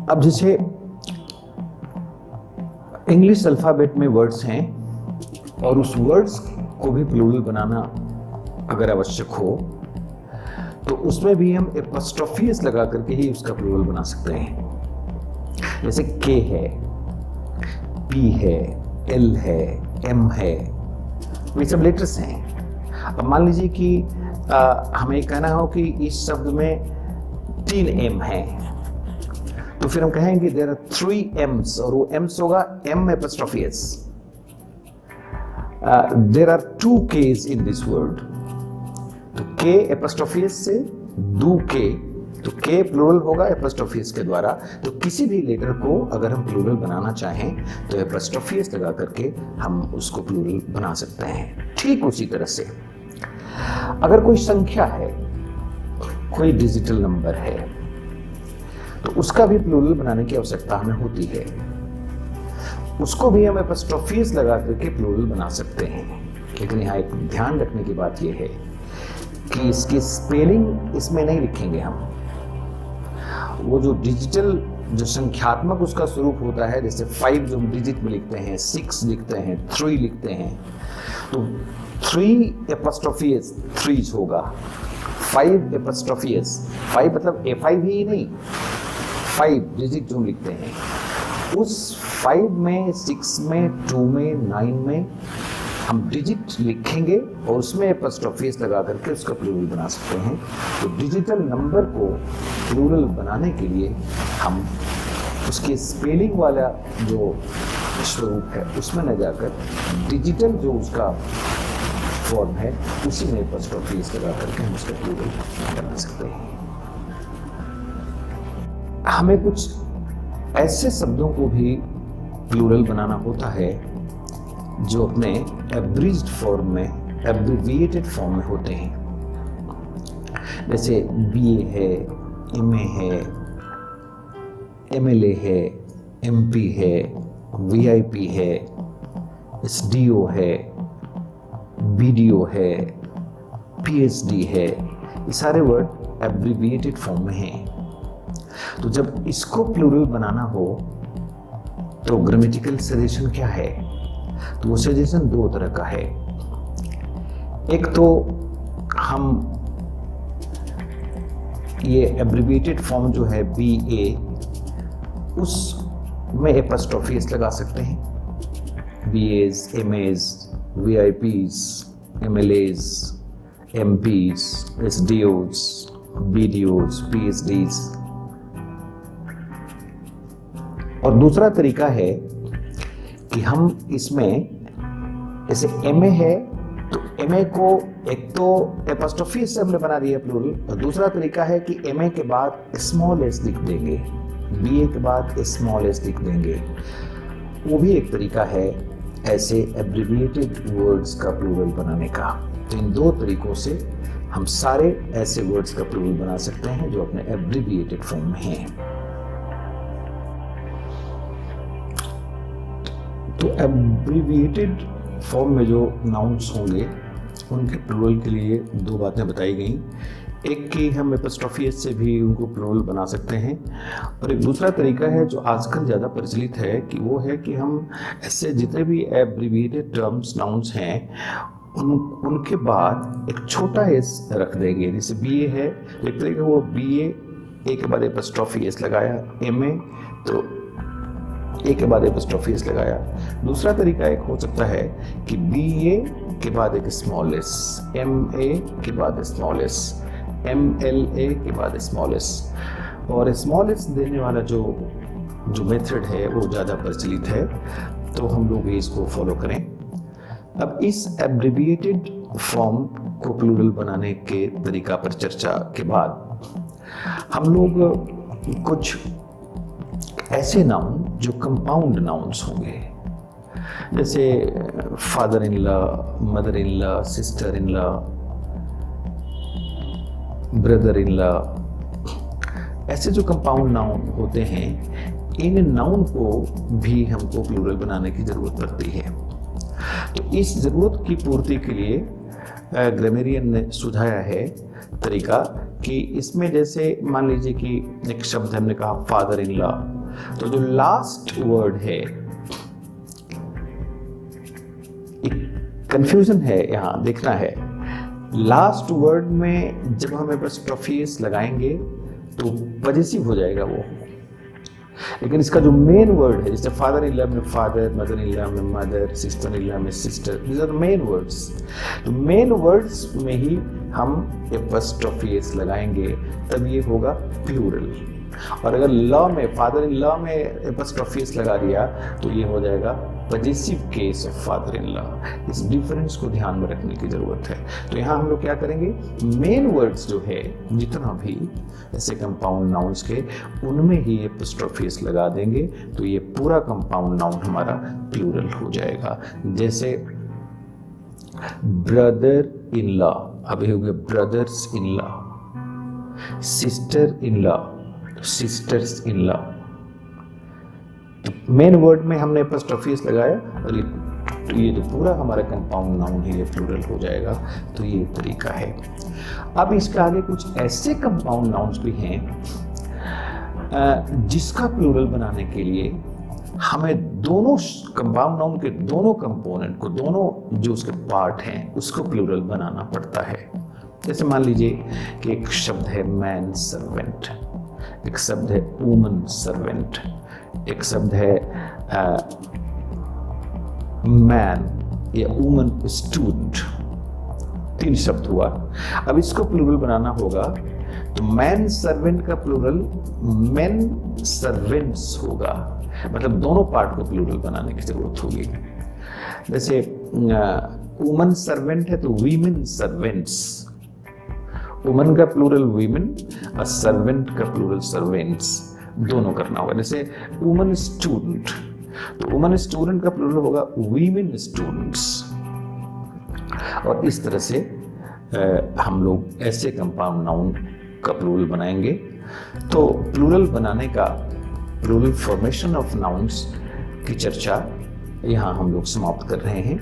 अब जैसे English alphabet में वर्ड्स हैं और उस वर्ड्स को भी प्लूरल बनाना अगर आवश्यक हो तो उसमें भी हम एपोस्ट्रोफीज लगा करके ही उसका प्लूरल बना सकते हैं। जैसे के है, पी है, एल है, एम है, ये सब लेटर्स हैं। अब मान लीजिए कि हमें कहना हो कि इस शब्द में 3 एम है, तो फिर हम कहेंगे देयर आर 3 एम्स, और वो एम्स होगा M apostrophe S. There are 2 case in this word, तो के एपोस्ट्रोफी एस से 2 के, तो के प्लूरल होगा एपोस्ट्रोफी एस के द्वारा। तो किसी भी लेटर को अगर हम प्लूरल बनाना चाहें तो एपोस्ट्रोफी एस लगा करके हम उसको प्लूरल बना सकते हैं। ठीक उसी तरह से अगर कोई संख्या है, कोई डिजिटल नंबर है, तो उसका भी प्लूरल बनाने की आवश्यकता हमें होती है। उसको भी हम एपोस्ट्रोफीज लगा करके प्लूरल बना सकते हैं। लेकिन यहाँ एक ध्यान रखने की बात यह है कि इसकी स्पेलिंग इसमें नहीं लिखेंगे हम। वो जो डिजिटल, जो संख्यात्मक उसका स्वरूप होता है, जैसे 5 जो हम डिजिट में लिखते हैं, 6 लिखते हैं, 3 लिखते हैं, तो 3 एपोस्ट्रोफी एस 3 होगा, 5 एपोस्ट्रोफी एस, 5 मतलब A5 ही नहीं, 5 डिजिट जो हम लिखते हैं, उस 5 में, 6 में, 2 में, 9 में हम डिजिट लिखेंगे और उसमें एपोस्ट्रोफीज लगा करके उसका प्लूरल बना सकते हैं। तो डिजिटल नंबर को प्लूरल बनाने के लिए हम उसके स्पेलिंग वाला जो स्वरूप है उसमें न जाकर डिजिटल जो उसका फॉर्म है उसी में एपोस्ट्रोफीज लगा करके हम उसका प्लूरल बना सकते हैं। हमें कुछ ऐसे शब्दों को भी प्लूरल बनाना होता है जो अपने एब्रिज्ड फॉर्म में, एब्रिविएटेड फॉर्म में होते हैं। जैसे BA है, MA है, MLA है, MP है, VIP है, SDO है, BDO है, PhD है, ये सारे वर्ड एब्रिविएटेड फॉर्म में हैं। तो जब इसको प्लूरल बनाना हो तो ग्रामेटिकल सजेशन क्या है? तो वो सजेशन 2 तरह का है। एक तो हम ये एब्रिविएटेड फॉर्म जो है BA, उसमें एपोस्ट्रोफीज लगा सकते हैं। BAs, MAs, VIPs, MLAs, MPs, SDOs, BDOs, PhDs। और दूसरा तरीका है कि हम इसमें जैसे MA है तो MA को एक तो एपोस्ट्रोफी से हमने बना दिया प्लूरल, और दूसरा तरीका है कि MA के बाद स्मॉल s लिख देंगे, BA के बाद स्मॉल s लिख देंगे। वो भी एक तरीका है ऐसे एब्रिविएटेड वर्ड्स का प्लूरल बनाने का। तो इन 2 तरीकों से हम सारे ऐसे वर्ड्स का प्लूरल बना सकते हैं जो अपने एब्रिविएटेड फॉर्म में हैं। तो एब्रिविएटेड फॉर्म में जो नाउन्स होंगे उनके प्लूरल के लिए 2 बातें बताई गई। एक कि हम एपोस्ट्रोफी एस से भी उनको प्लूरल बना सकते हैं, और एक दूसरा तरीका है जो आजकल ज़्यादा प्रचलित है कि वो है कि हम ऐसे जितने भी एब्रिविएटेड टर्म्स, नाउन्स हैं उनके बाद एक छोटा एस रख देंगे। जैसे BA है तो एक तरीका वो BA, A के बाद एपोस्ट्रोफी एस लगाया, MA तो A के बाद एपोस्ट्रोफी एस लगाया। दूसरा तरीका एक हो सकता है कि BA के बाद एक स्मॉल एस, MA के बाद स्मॉल एस, MLA के बाद स्मॉल एस। और स्मॉल एस देने वाला जो मेथड है वो ज़्यादा प्रचलित है, तो हम लोग इसको फॉलो करें। अब इस एब्रिविएटेड फॉर्म को प्लूरल बनाने के तरीका पर चर्चा के बाद हम लोग कुछ ऐसे नाउन जो कंपाउंड नाउन्स होंगे, जैसे father in law, mother in law, sister in law, brother in law, ऐसे जो कंपाउंड नाउन होते हैं, इन नाउन को भी हमको प्लूरल बनाने की जरूरत पड़ती है। तो इस जरूरत की पूर्ति के लिए ग्रामेरियन ने सुझाया है तरीका कि इसमें जैसे मान लीजिए कि एक शब्द हमने कहा फादर इन लॉ, तो जो लास्ट वर्ड है, कंफ्यूजन है यहाँ देखना है। लास्ट वर्ड में जब हम एपोस्ट्रोफी एस लगाएंगे तो पॉजेसिव हो जाएगा वो, लेकिन इसका जो मेन वर्ड है, जैसे फादर इन लॉ में फादर, मदर इन लॉ में मदर, सिस्टर इन लॉ में sister, these are main words. तो मेन वर्ड्स में ही हम एपोस्ट्रोफी एस लगाएंगे, तब ये होगा प्लूरल। और अगर लॉ में, फादर इन लॉ में एपोस्ट्रोफी एस लगा दिया तो ये हो जाएगा possessive case of father in law. इस डिफरेंस को ध्यान में रखने की जरूरत है। तो यहाँ हम लोग क्या करेंगे, मेन वर्ड्स जो है जितना भी ऐसे कंपाउंड नाउन्स के, उनमें ही एपोस्ट्रोफी एस लगा देंगे तो ये पूरा कंपाउंड नाउन हमारा प्लूरल हो जाएगा। जैसे ब्रदर इन लॉ, अभी हो गया brothers in law, sister in law, sisters in law. Main word में हमने एपोस्ट्रोफी एस लगाया और ये जो पूरा हमारा कंपाउंड नाउन है ये प्लूरल हो जाएगा। तो ये तरीका है। अब इसके आगे कुछ ऐसे कंपाउंड नाउन्स भी हैं जिसका प्लूरल बनाने के लिए हमें दोनों कंपाउंड नाउन के दोनों कंपोनेंट को, दोनों जो उसके पार्ट हैं उसको प्लूरल बनाना पड़ता है। जैसे मान लीजिए कि एक शब्द है मैन सर्वेंट, एक शब्द है वुमन सर्वेंट, एक शब्द है मैन या वुमन स्टूडेंट, 3 शब्द हुआ। अब इसको प्लूरल बनाना होगा तो मैन सर्वेंट का प्लूरल मेन सर्वेंट्स होगा, मतलब दोनों पार्ट को प्लूरल बनाने की जरूरत होगी। जैसे वुमन सर्वेंट है तो वीमेन सर्वेंट्स, वुमन का प्लूरल वीमेन और सर्वेंट का प्लूरल सर्वेंट्स, दोनों करना होगा। जैसे वुमन स्टूडेंट, तो वुमन स्टूडेंट का प्लूरल होगा वीमेन स्टूडेंट्स। और इस तरह से हम लोग ऐसे कंपाउंड नाउन का प्लूरल बनाएंगे। तो प्लूरल बनाने का, प्लूरल फॉर्मेशन ऑफ नाउन्स की चर्चा यहाँ हम लोग समाप्त कर रहे हैं।